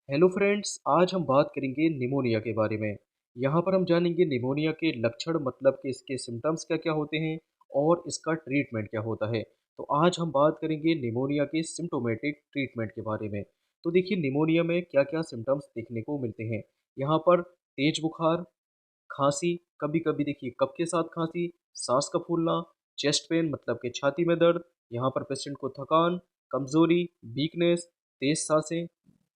Hello friends, आज हम बात करेंगे निमोनिया के बारे में। यहाँ पर हम जानेंगे निमोनिया के लक्षण मतलब कि इसके सिम्टम्स क्या-क्या होते हैं और इसका ट्रीटमेंट क्या होता है। तो आज हम बात करेंगे निमोनिया के सिम्प्टोमेटिक ट्रीटमेंट के बारे में। तो देखिए निमोनिया में क्या-क्या सिम्टम्स देखने को मिलते हैं। यहाँ पर तेज बुखार, खाँसी, कभी-कभी देखिए कफ के साथ खाँसी, सांस का फूलना, चेस्ट पेन मतलब कि छाती में दर्द, यहाँ पर पेशेंट को थकान, कमज़ोरी, वीकनेस, तेज़ साँसें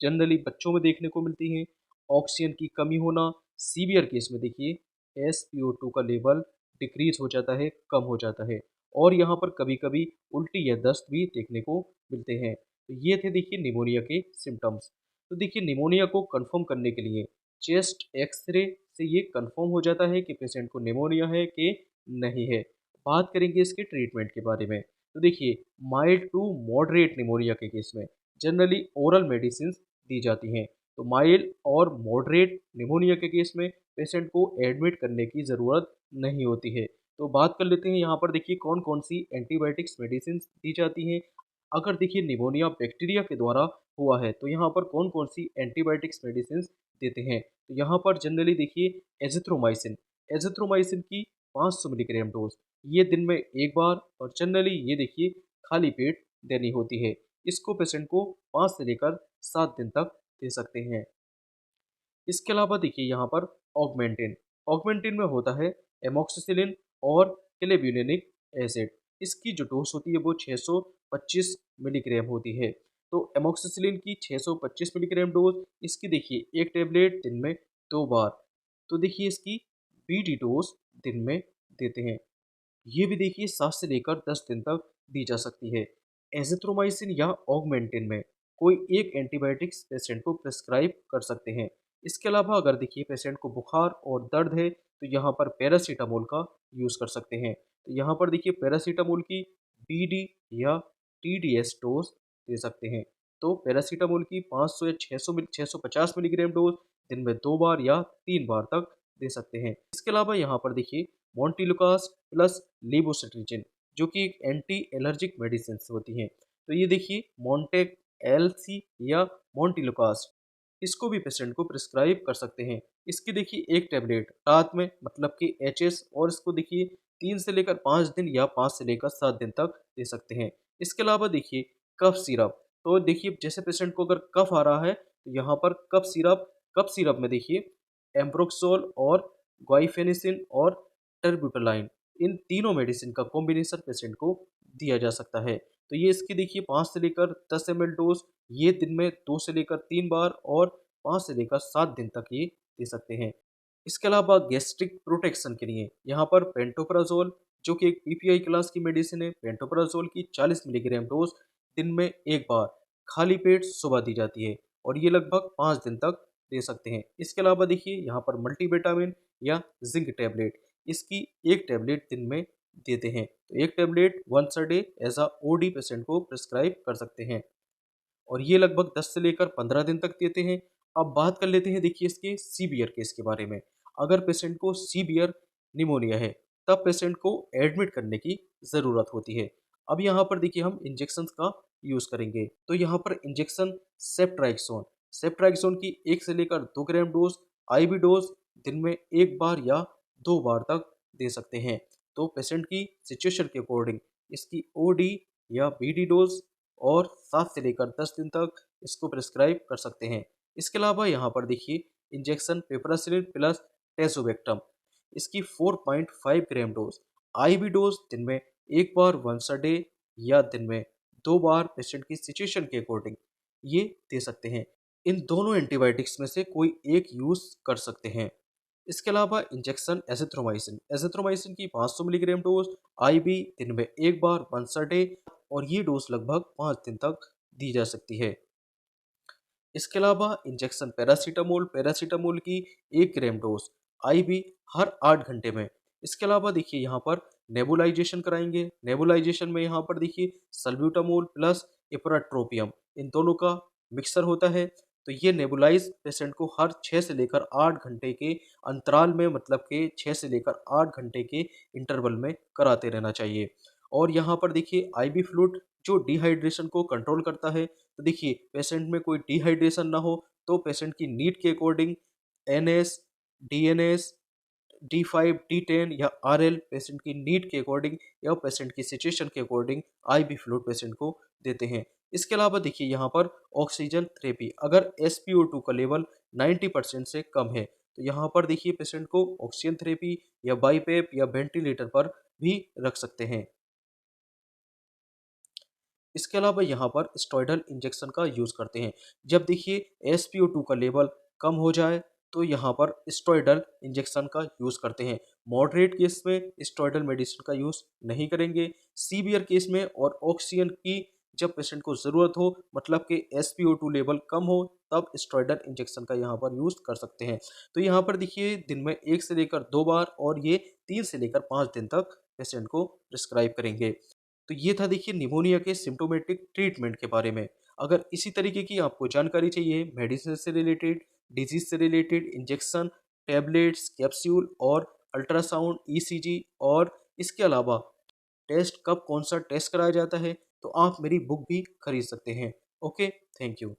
जनरली बच्चों में देखने को मिलती हैं, ऑक्सीजन की कमी होना, सीवियर केस में देखिए एसपीओ2 का लेवल डिक्रीज़ हो जाता है, कम हो जाता है और यहाँ पर कभी-कभी उल्टी या दस्त भी देखने को मिलते हैं। तो ये थे देखिए निमोनिया के सिम्पटम्स। तो देखिए निमोनिया को कंफर्म करने के लिए चेस्ट एक्स-रे से ये कंफर्म हो जाता है कि पेशेंट को निमोनिया है कि नहीं है। बात करेंगे इसके ट्रीटमेंट के बारे में। तो देखिए माइल्ड टू मॉडरेट निमोनिया के केस में जनरली ओरल मेडिसिन्स दी जाती हैं। तो माइल्ड और मॉडरेट निमोनिया के केस में पेशेंट को एडमिट करने की ज़रूरत नहीं होती है। तो बात कर लेते हैं यहाँ पर देखिए कौन-कौन सी एंटीबायोटिक्स मेडिसिन्स दी जाती हैं। अगर देखिए निमोनिया बैक्टीरिया के द्वारा हुआ है तो यहाँ पर कौन-कौन सी एंटीबायोटिक्स मेडिसिन्स देते हैं। तो यहाँ पर जनरली देखिए एज़िथ्रोमाइसिन, एज़िथ्रोमाइसिन की 500 मिलीग्राम डोज़ ये दिन में 1 बार और जनरली ये देखिए खाली पेट देनी होती है। इसको पेशेंट को 5 से लेकर 7 दिन तक दे सकते हैं। इसके अलावा देखिए यहाँ पर ऑगमेंटिन, ऑगमेंटिन में होता है एमोक्सिसिलिन और क्लेब्यूलिनिक एसिड। इसकी जो डोज़ होती है वो 625 मिलीग्राम होती है। तो एमोक्सिसिलिन की 625 मिलीग्राम डोज़ इसकी देखिए 1 टैबलेट दिन में 2 बार। तो देखिए इसकी बीडी डोज़ दिन में देते हैं। ये भी देखिए 7 से लेकर 10 दिन तक दी जा सकती है। एज़िथ्रोमाइसिन या ऑगमेंटिन में कोई एक एंटीबायोटिक्स पेशेंट को प्रिस्क्राइब कर सकते हैं। इसके अलावा अगर देखिए पेशेंट को बुखार और दर्द है तो यहाँ पर पैरासिटामोल का यूज़ कर सकते हैं। तो यहाँ पर देखिए पैरासिटामोल की बीडी या टीडीएस डोज़ दे सकते हैं। तो पैरासिटामोल की 500 या 650 मिलीग्राम डोज़ दिन में 2 बार या 3 बार तक दे सकते हैं। इसके अलावा यहाँ पर देखिए मोंटिलुकास प्लस लेवोसिट्रिजिन जो कि एक एंटी एलर्जिक मेडिसिन्स होती हैं। तो ये देखिए मोंटेक एलसी या मोंटिलुकास इसको भी पेशेंट को प्रिस्क्राइब कर सकते हैं। इसकी देखिए 1 टैबलेट रात में मतलब कि एचएस और इसको देखिए 3 से लेकर 5 दिन या 5 से लेकर 7 दिन तक दे सकते हैं। इसके अलावा देखिए कफ सिरप, तो देखिए जैसे पेशेंट को अगर कफ आ रहा है तो यहाँ पर कफ सिरप में देखिए एम्ब्रोक्सोल और ग्वाइफेनेसिन और टर्बुटालाइन इन तीनों मेडिसिन का कॉम्बिनेशन पेशेंट को दिया जा सकता है। तो ये इसकी देखिए 5 से लेकर 10 एमएल डोज ये दिन में 2 से लेकर 3 बार और 5 से लेकर 7 दिन तक ये दे सकते हैं। इसके अलावा गैस्ट्रिक प्रोटेक्शन के लिए यहाँ पर पेंटोप्राज़ोल जो कि एक पीपीआई क्लास की मेडिसिन है, पेंटोप्राज़ोल की 40 मिलीग्राम डोज दिन में 1 बार खाली पेट सुबह दी जाती है और ये लगभग 5 दिन तक दे सकते हैं। इसके अलावा देखिए यहाँ पर मल्टीविटामिन या जिंक टैबलेट इसकी 1 टैबलेट दिन में देते हैं। तो 1 tablet once a day as a OD patient को प्रिस्क्राइब कर सकते हैं और ये लगभग 10 से लेकर 15 दिन तक देते हैं। अब बात कर लेते हैं देखिए इसके सीवियर केस के बारे में। अगर पेशेंट को सीवियर निमोनिया है, तब पेशेंट को एडमिट करने की ज़रूरत होती है। अब यहाँ पर देखिए हम इंजेक्शंस का यूज़ करेंगे। तो यहाँ पर इंजेक्शन सेफ्ट्राइक्सोन, सेफ्ट्राइक्सोन की 1 से लेकर 2 ग्राम डोज़ आईवी डोज़ दिन में 1 बार या 2 बार तक दे सकते हैं। तो पेशेंट की सिचुएशन के अकॉर्डिंग इसकी ओडी या बीडी डोज़ और 7 से लेकर 10 दिन तक इसको प्रिस्क्राइब कर सकते हैं। इसके अलावा यहाँ पर देखिए इंजेक्शन पिपरासिलिन प्लस टेज़ोवेक्टम इसकी 4.5 ग्राम डोज आईवी डोज दिन में 1 बार वंस अ डे या दिन में 2 बार पेशेंट की सिचुएशन के अकॉर्डिंग ये दे सकते हैं। इन दोनों एंटीबायोटिक्स में से कोई एक यूज़ कर सकते हैं। इसके अलावा इंजेक्शन एजिथ्रोमाइसिन, एजिथ्रोमाइसिन की 500 मिलीग्राम डोज आईवी दिन में 1 बार वंस अ डे और ये डोज लगभग 5 दिन तक दी जा सकती है। इसके अलावा इंजेक्शन पैरासीटामोल, पैरासीटामोल की 1 ग्राम डोज आईवी हर 8 घंटे में। इसके अलावा देखिए यहाँ पर नेबुलाइजेशन कराएंगे। नेबुलाइजेशन में यहाँ पर देखिए सल्ब्यूटामोल प्लस इपराट्रोपियम इन दोनों का मिक्सर होता है। तो ये नेबुलाइज पेशेंट को हर 6 से लेकर 8 घंटे के अंतराल में मतलब कि 6 से लेकर 8 घंटे के इंटरवल में कराते रहना चाहिए। और यहाँ पर देखिए आईवी फ्लूइड जो डिहाइड्रेशन को कंट्रोल करता है। तो देखिए पेशेंट में कोई डिहाइड्रेशन ना हो तो पेशेंट की नीड के according NS, DNS, D5, D10 या RL पेशेंट की नीड के अकॉर्डिंग या पेशेंट की सिचुएशन के अकॉर्डिंग IV फ्लूइड पेशेंट को देते हैं। इसके अलावा देखिए यहाँ पर ऑक्सीजन थेरेपी, अगर SpO2 का लेवल 90% से कम है तो यहाँ पर देखिए पेशेंट को ऑक्सीजन थेरेपी या बाईपेप या वेंटिलेटर पर भी रख सकते हैं। इसके अलावा यहाँ पर स्टेरॉयडल इंजेक्शन का यूज़ करते हैं। जब देखिए SpO2 का लेवल कम हो जाए तो यहाँ पर स्टेरॉयडल इंजेक्शन का यूज़ करते हैं। मॉडरेट केस में स्टेरॉयडल मेडिसिन का यूज़ नहीं करेंगे। सीवियर केस में और ऑक्सीजन की जब पेशेंट को ज़रूरत हो, मतलब कि SpO2 लेवल कम हो, तब स्टेरॉयडल इंजेक्शन का यहाँ पर यूज़ कर सकते हैं। तो यहाँ पर देखिए दिन में 1 से लेकर 2 बार और ये 3 से लेकर 5 दिन तक पेशेंट को प्रिस्क्राइब करेंगे। तो ये था देखिए निमोनिया के सिम्प्टोमेटिक ट्रीटमेंट के बारे में। अगर इसी तरीके की आपको जानकारी चाहिए मेडिसिन से रिलेटेड, डिजीज़ से रिलेटेड, इंजेक्शन, टैबलेट्स, कैप्सूल और अल्ट्रासाउंड, ईसीजी और इसके अलावा टेस्ट कब कौन-सा टेस्ट कराया जाता है, तो आप मेरी बुक भी खरीद सकते हैं। Okay, thank you.